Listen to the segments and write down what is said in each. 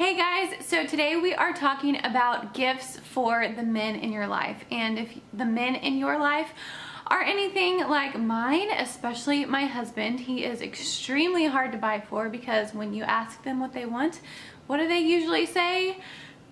Hey guys, so today we are talking about gifts for the men in your life. And if the men in your life are anything like mine, especially my husband, he is extremely hard to buy for because when you ask them what they want, what do they usually say?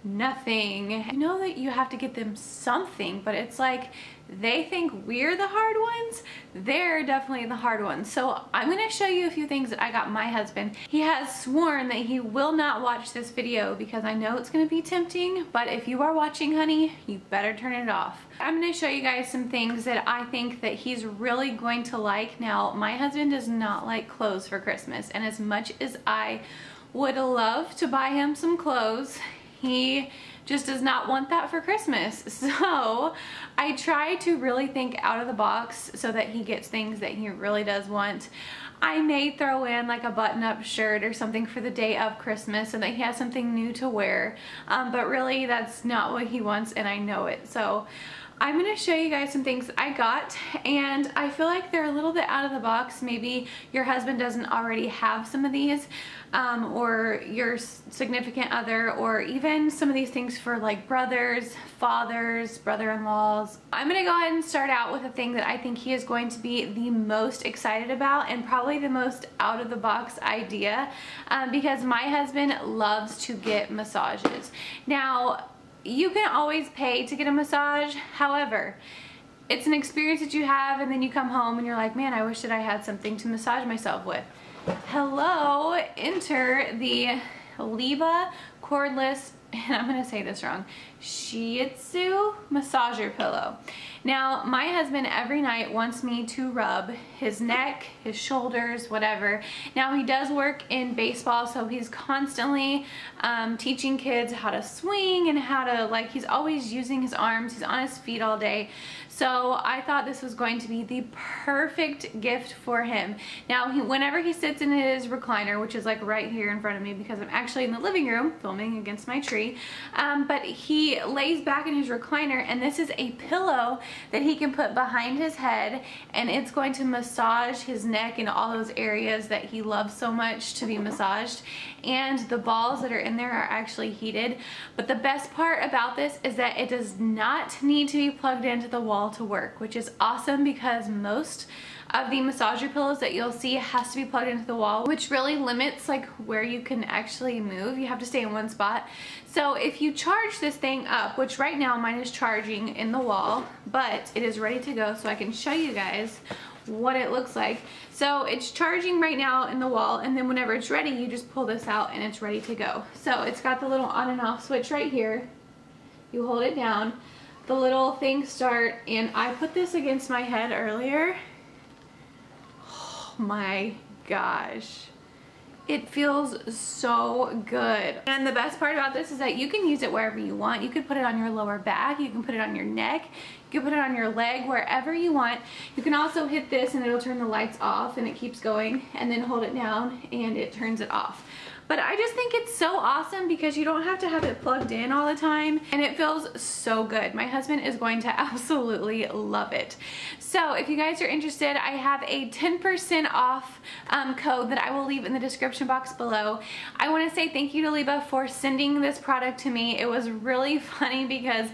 Nothing. I know that you have to get them something, but it's like they think we're the hard ones. They're definitely the hard ones. So I'm going to show you a few things that I got my husband. He has sworn that he will not watch this video because I know it's going to be tempting, but if you are watching, honey, you better turn it off. I'm going to show you guys some things that I think that he's really going to like. Now, my husband does not like clothes for Christmas, and as much as I would love to buy him some clothes, he just does not want that for Christmas. So I try to really think out of the box so that he gets things that he really does want. I may throw in like a button-up shirt or something for the day of Christmas so that he has something new to wear. But really that's not what he wants, and I know it. So I'm going to show you guys some things I got, and I feel like they're a little bit out of the box. Maybe your husband doesn't already have some of these, or your significant other, or even some of these things for like brothers, fathers, brother-in-laws. I'm going to go ahead and start out with a thing that I think he is going to be the most excited about and probably the most out of the box idea, because my husband loves to get massages. Now, you can always pay to get a massage. However, it's an experience that you have, and then you come home and you're like, man, I wish that I had something to massage myself with. Hello, enter the LIBA cordless, and I'm gonna say this wrong, Shiatsu massager pillow. Now, my husband every night wants me to rub his neck, his shoulders, whatever. Now, he does work in baseball, so he's constantly teaching kids how to swing and how to, like, he's always using his arms. He's on his feet all day. So I thought this was going to be the perfect gift for him. Now, whenever he sits in his recliner, which is like right here in front of me because I'm actually in the living room filming against my tree, but he lays back in his recliner, and this is a pillow that he can put behind his head, and it's going to massage his neck and all those areas that he loves so much to be massaged. And the balls that are in there are actually heated. But the best part about this is that it does not need to be plugged into the wall to work, which is awesome because most of the massager pillows that you'll see has to be plugged into the wall, which really limits like where you can actually move. You have to stay in one spot. So if you charge this thing up, which right now mine is charging in the wall, but it is ready to go, so I can show you guys what it looks like. So it's charging right now in the wall, and then whenever it's ready, you just pull this out and it's ready to go. So it's got the little on and off switch right here. You hold it down, the little things start, and I put this against my head earlier. Oh my gosh. It feels so good. And the best part about this is that you can use it wherever you want. You could put it on your lower back, you can put it on your neck, you can put it on your leg, wherever you want. You can also hit this and it'll turn the lights off and it keeps going, and then hold it down and it turns it off. But I just think it's so awesome because you don't have to have it plugged in all the time, and it feels so good. My husband is going to absolutely love it. So if you guys are interested, I have a 10% off code that I will leave in the description box below. I want to say thank you to LIBA for sending this product to me. It was really funny because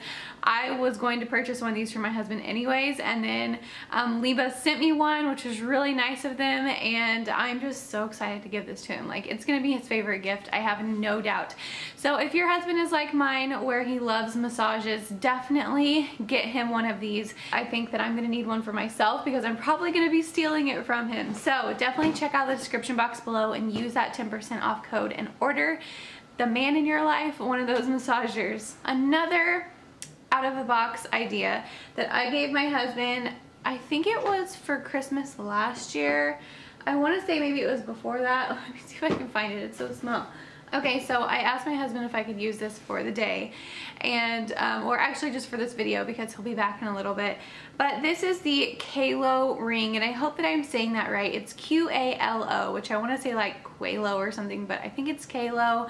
I was going to purchase one of these for my husband anyways, and then LIBA sent me one, which was really nice of them, and I'm just so excited to give this to him. Like, it's gonna be his favorite gift, I have no doubt. So if your husband is like mine, where he loves massages, definitely get him one of these. I think that I'm gonna need one for myself because I'm probably gonna be stealing it from him. So definitely check out the description box below and use that 10% off code and order the man in your life one of those massagers. Another out of the box idea that I gave my husband, I think it was for Christmas last year. I want to say maybe it was before that. Let me see if I can find it. It's so small. Okay, so I asked my husband if I could use this for the day, and or actually just for this video because he'll be back in a little bit. But this is the Qalo ring, and I hope that I'm saying that right. It's Q-A-L-O, which I want to say like Qalo or something, but I think it's Qalo.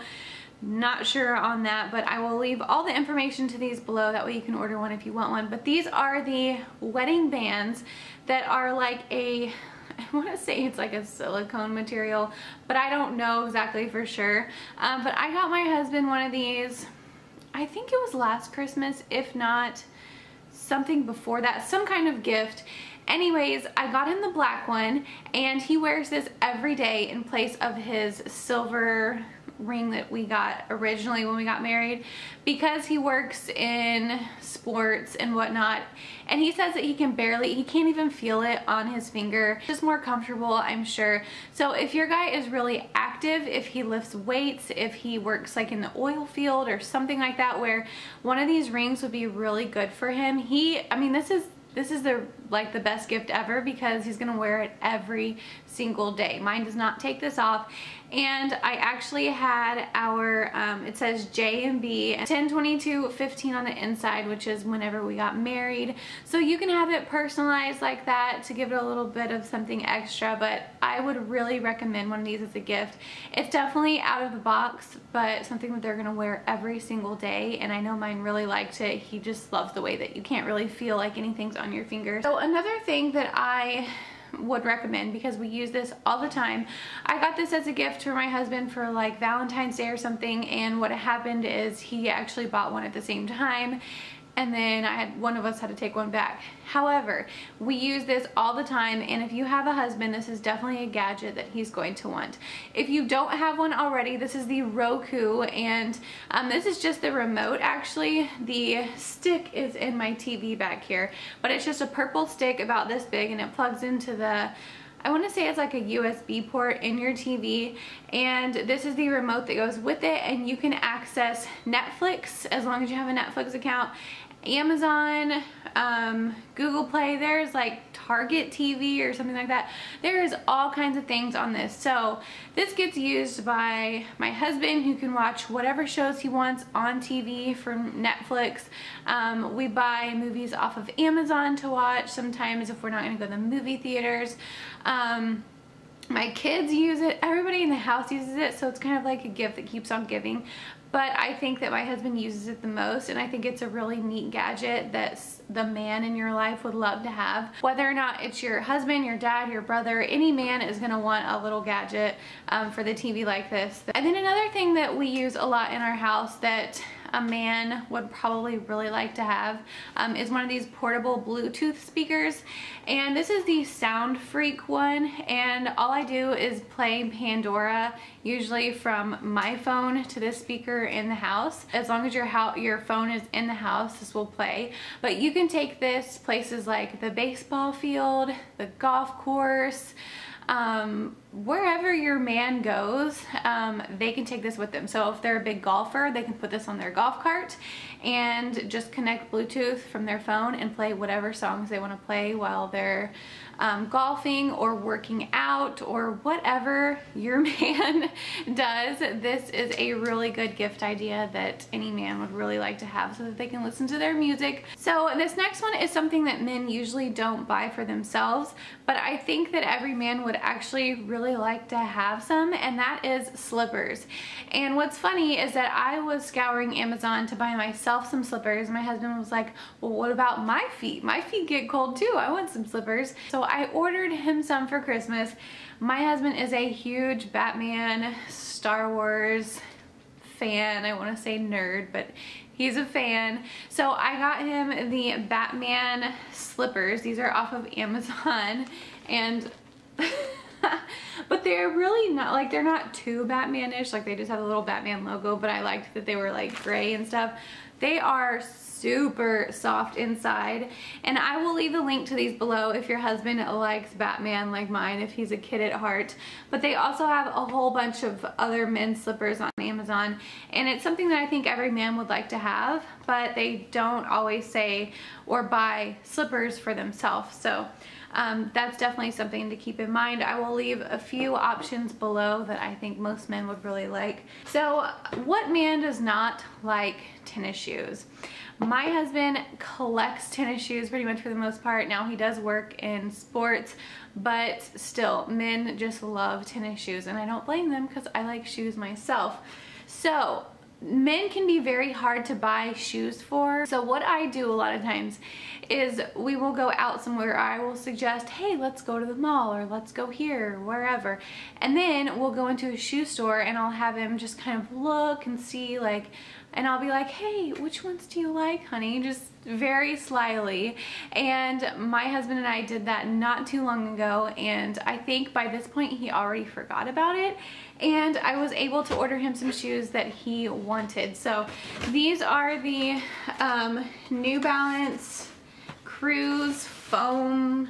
Not sure on that, but I will leave all the information to these below. That way you can order one if you want one. But these are the wedding bands that are like a I want to say it's like a silicone material, but I don't know exactly for sure. But I got my husband one of these, I think it was last Christmas, if not something before that, some kind of gift. Anyways, I got him the black one, and he wears this every day in place of his silver ring that we got originally when we got married, because he works in sports and whatnot, and he says that he can't even feel it on his finger. Just more comfortable, I'm sure. So if your guy is really active, if he lifts weights, if he works like in the oil field or something like that, where one of these rings would be really good for him. I mean, this is the best gift ever, because he's gonna wear it every single day. Mine does not take this off. And I actually had our, it says J and B, 10/22/15 on the inside, which is whenever we got married. So you can have it personalized like that to give it a little bit of something extra, but I would really recommend one of these as a gift. It's definitely out of the box, but something that they're gonna wear every single day, and I know mine really liked it. He just loves the way that you can't really feel like anything's on your fingers. So another thing that I would recommend, because we use this all the time, I got this as a gift for my husband for like Valentine's Day or something, and what happened is he actually bought one at the same time, and then one of us had to take one back. However, we use this all the time, and if you have a husband, this is definitely a gadget that he's going to want. If you don't have one already, this is the Roku, and this is just the remote actually. The stick is in my TV back here, but it's just a purple stick about this big, and it plugs into the, I want to say it's like a USB port in your TV, and this is the remote that goes with it, and you can access Netflix as long as you have a Netflix account, Amazon, Google Play, there's like Target TV or something like that. There's all kinds of things on this. So this gets used by my husband, who can watch whatever shows he wants on TV from Netflix. We buy movies off of Amazon to watch sometimes if we're not going to go to the movie theaters. My kids use it, everybody in the house uses it, so it's kind of like a gift that keeps on giving. But I think that my husband uses it the most, and I think it's a really neat gadget that the man in your life would love to have. Whether or not it's your husband, your dad, your brother, any man is going to want a little gadget for the TV like this. And then another thing that we use a lot in our house that a man would probably really like to have is one of these portable Bluetooth speakers, and this is the Soundfreak one, and all I do is play Pandora, usually from my phone to this speaker in the house. As long as your phone is in the house, this will play. But you can take this places like the baseball field, the golf course, wherever your man goes, they can take this with them. So if they're a big golfer, they can put this on their golf cart and just connect Bluetooth from their phone and play whatever songs they want to play while they're golfing or working out or whatever your man does. This is a really good gift idea that any man would really like to have so that they can listen to their music. So this next one is something that men usually don't buy for themselves, but I think that every man would actually really like to have some, and that is slippers. And what's funny is that I was scouring Amazon to buy myself some slippers. My husband was like, well, what about my feet? My feet get cold too. I want some slippers. So I ordered him some for Christmas. My husband is a huge Batman, Star Wars fan. I want to say nerd, but he's a fan. So I got him the Batman slippers. These are off of Amazon, and but they're really not, like, they're not too Batman-ish, like they just have a little Batman logo, but I liked that they were like gray and stuff. They are super soft inside, and I will leave a link to these below if your husband likes Batman like mine, if he's a kid at heart. But they also have a whole bunch of other men's slippers on Amazon, and it's something that I think every man would like to have, but they don't always say or buy slippers for themselves. So that's definitely something to keep in mind. I will leave a few options below that I think most men would really like. So what man does not like tennis shoes? My husband collects tennis shoes pretty much for the most part. Now he does work in sports, but still, men just love tennis shoes, and I don't blame them because I like shoes myself. So men can be very hard to buy shoes for. So what I do a lot of times is we will go out somewhere. I will suggest, hey, let's go to the mall, or let's go here, wherever. And then we'll go into a shoe store and I'll have him just kind of look and see, like, and I'll be like, hey, which ones do you like, honey? Just very slyly. And my husband and I did that not too long ago, and I think by this point he already forgot about it, and I was able to order him some shoes that he wanted. So these are the New Balance Cruise Foam,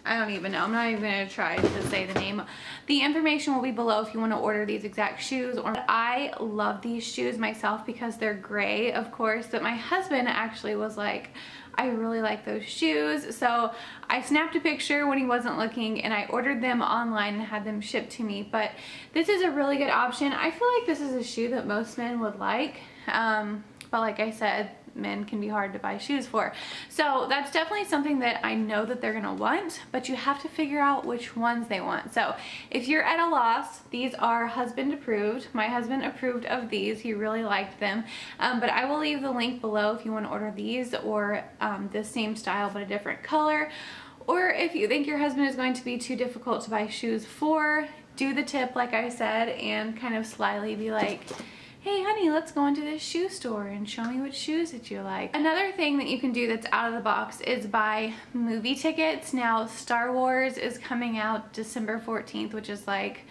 I don't even know. I'm not even going to try to say the name. The information will be below if you want to order these exact shoes. Or I love these shoes myself because they're gray, of course, but my husband actually was like, I really like those shoes. So I snapped a picture when he wasn't looking and I ordered them online and had them shipped to me. But this is a really good option. I feel like this is a shoe that most men would like. But like I said, men can be hard to buy shoes for. So that's definitely something that I know that they're gonna want, but you have to figure out which ones they want. So if you're at a loss, these are husband approved. My husband approved of these. He really liked them. But I will leave the link below if you want to order these, or the same style but a different color. Or if you think your husband is going to be too difficult to buy shoes for, do the tip like I said and kind of slyly be like, hey honey, let's go into this shoe store and show me which shoes that you like. Another thing that you can do that's out of the box is buy movie tickets. Now Star Wars is coming out December 14th, which is like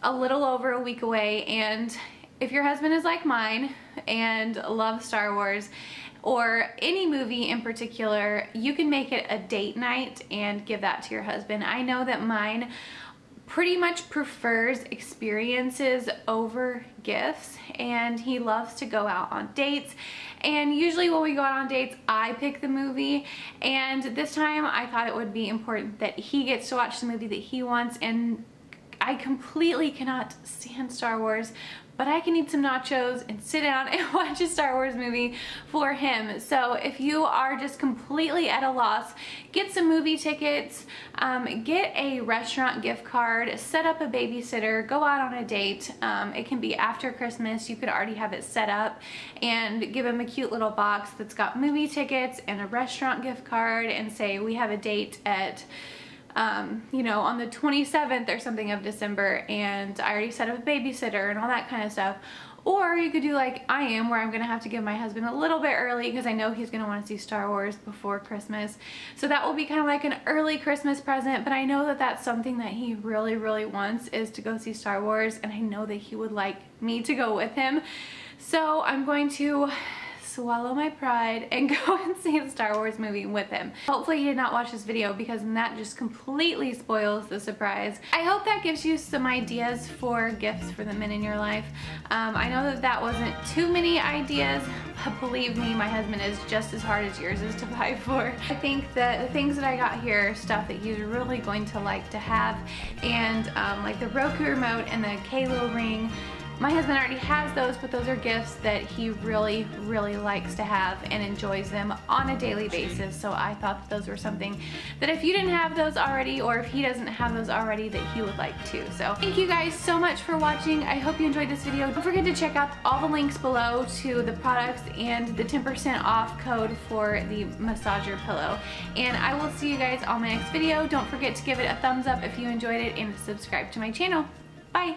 a little over a week away, and if your husband is like mine and loves Star Wars or any movie in particular, you can make it a date night and give that to your husband. I know that mine pretty much prefers experiences over gifts, and he loves to go out on dates, and usually when we go out on dates I pick the movie, and this time I thought it would be important that he gets to watch the movie that he wants. And I completely cannot stand Star Wars, but I can eat some nachos and sit down and watch a Star Wars movie for him. So if you are just completely at a loss, get some movie tickets, get a restaurant gift card, set up a babysitter, go out on a date. It can be after Christmas. You could already have it set up and give him a cute little box that's got movie tickets and a restaurant gift card, and say we have a date at you know, on the 27th or something of December, and I already set up a babysitter and all that kind of stuff. Or you could do like I am, where I'm gonna have to give my husband a little bit early because I know he's gonna want to see Star Wars before Christmas. So that will be kind of like an early Christmas present, but I know that that's something that he really, really wants, is to go see Star Wars, and I know that he would like me to go with him. So I'm going to swallow my pride and go and see the Star Wars movie with him. Hopefully he did not watch this video, because then that just completely spoils the surprise. I hope that gives you some ideas for gifts for the men in your life. I know that that wasn't too many ideas, but believe me, my husband is just as hard as yours is to buy for. I think that the things that I got here are stuff that he's really going to like to have, and like the Roku remote and the Qalo ring. My husband already has those, but those are gifts that he really, really likes to have and enjoys them on a daily basis. So I thought that those were something that if you didn't have those already, or if he doesn't have those already, that he would like too. So thank you guys so much for watching. I hope you enjoyed this video. Don't forget to check out all the links below to the products and the 10% off code for the massager pillow. And I will see you guys on my next video. Don't forget to give it a thumbs up if you enjoyed it, and subscribe to my channel. Bye!